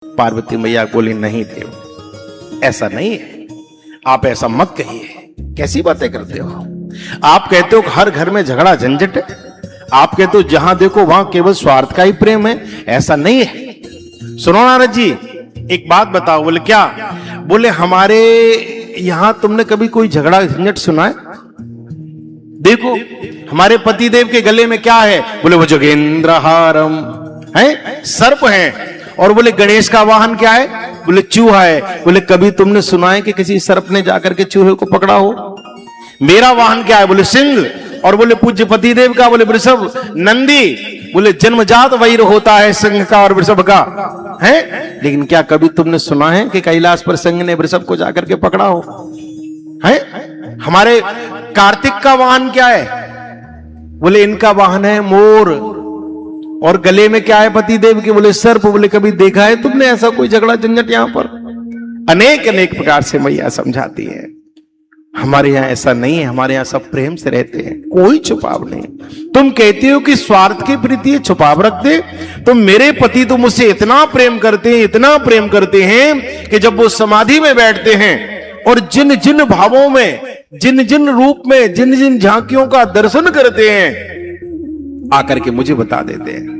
पार्वती मैया बोली, नहीं देव, ऐसा नहीं है, आप ऐसा मत कहिए, कैसी बातें करते हो। आप कहते हो हर घर में झगड़ा झंझट है, आप कहते हो जहां देखो वहां केवल स्वार्थ का ही प्रेम है, ऐसा नहीं है। सुनो नारद जी, एक बात बताओ। बोले क्या? बोले हमारे यहां तुमने कभी कोई झगड़ा झंझट सुना है? देखो हमारे पतिदेव के गले में क्या है? बोले वो जोगेंद्रहारम है, सर्प है। और बोले गणेश का वाहन क्या है? बोले चूहा है। बोले कभी तुमने सुना है कि किसी सर्प ने जाकर के चूहे को पकड़ा हो? मेरा वाहन क्या है? बोले सिंह। और बोले पूज्य पतिदेव का? बोले वृषभ, नंदी। बोले जन्मजात वैर होता है सिंह का और वृषभ का, है। लेकिन क्या कभी तुमने सुना है कि कैलाश पर सिंह ने वृषभ को जाकर के पकड़ा हो? है। हमारे कार्तिक का वाहन क्या है? बोले इनका वाहन है मोर। और गले में क्या है पतिदेव के? बोले सर्प। बोले कभी देखा है तुमने ऐसा कोई झगड़ा झंझट? यहां पर अनेक अनेक प्रकार से मैया समझाती है। हमारे यहां ऐसा नहीं है, हमारे यहां सब प्रेम से रहते हैं, कोई छुपाव नहीं। तुम कहते हो कि स्वार्थ की प्रीति छुपाव रखते, तो मेरे पति तो मुझसे इतना प्रेम करते हैं, इतना प्रेम करते हैं कि जब वो समाधि में बैठते हैं और जिन जिन भावों में, जिन जिन रूप में, जिन जिन झांकियों का दर्शन करते हैं, आकर के मुझे बता देते हैं।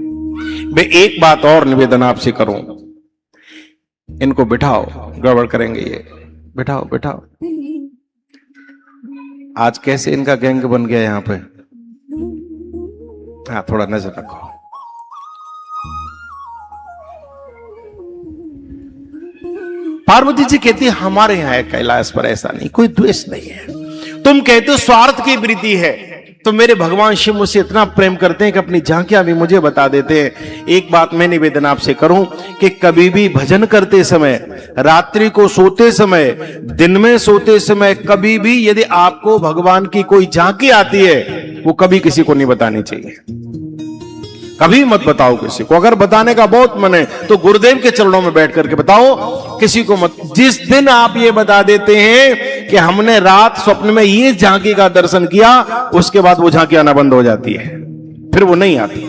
मैं एक बात और निवेदन आपसे करूं, इनको बिठाओ, गड़बड़ करेंगे ये। बिठाओ बिठाओ। आज कैसे इनका गैंग बन गया यहां पे? हाँ, थोड़ा नजर रखो। पार्वती जी कहती है हमारे यहां है कैलाश पर ऐसा नहीं, कोई द्वेष नहीं है। तुम कहते हो स्वार्थ की वृत्ति है, तो मेरे भगवान शिव मुझसे इतना प्रेम करते हैं कि अपनी झांकियां भी मुझे बता देते हैं। एक बात मैं निवेदन आपसे करूं कि कभी भी भजन करते समय, रात्रि को सोते समय, दिन में सोते समय, कभी भी यदि आपको भगवान की कोई झांकी आती है, वो कभी किसी को नहीं बतानी चाहिए। कभी मत बताओ किसी को। अगर बताने का बहुत मन है तो गुरुदेव के चरणों में बैठ करके बताओ, किसी को मत। जिस दिन आप ये बता देते हैं कि हमने रात स्वप्न में ये झांकी का दर्शन किया, उसके बाद वो झांकी आना बंद हो जाती है, फिर वो नहीं आती।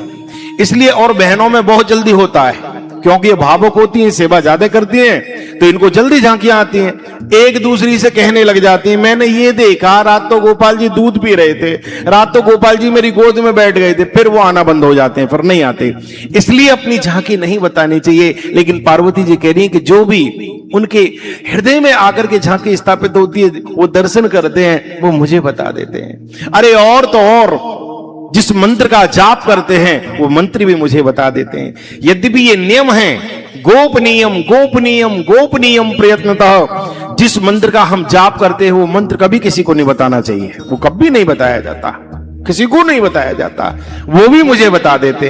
इसलिए और बहनों में बहुत जल्दी होता है, क्योंकि ये भावुक होती हैं, सेवा ज्यादा करती हैं, तो इनको जल्दी झांकियां आती हैं। एक दूसरी से कहने लग जाती हैं, मैंने ये देखा, रात तो गोपाल जी दूध पी रहे थे, रात तो गोपाल जी मेरी गोद में बैठ गए थे, फिर वो आना बंद हो जाते हैं, फिर नहीं आते। इसलिए अपनी झांकी नहीं बतानी चाहिए। लेकिन पार्वती जी कह रही है कि जो भी उनके हृदय में आकर के झांकी स्थापित होती है, वो दर्शन करते हैं, वो मुझे बता देते हैं। अरे और तो और जिस मंत्र का जाप करते हैं, वो मंत्र भी मुझे बता देते हैं। यद्यपि ये नियम है, गोपनीयम गोपनीयम गोपनीयम प्रयत्नतः, जिस मंत्र का हम जाप करते हैं वो मंत्र कभी किसी को नहीं बताना चाहिए। वो कभी नहीं बताया जाता, किसी को नहीं बताया जाता, वो भी मुझे बता देते हैं।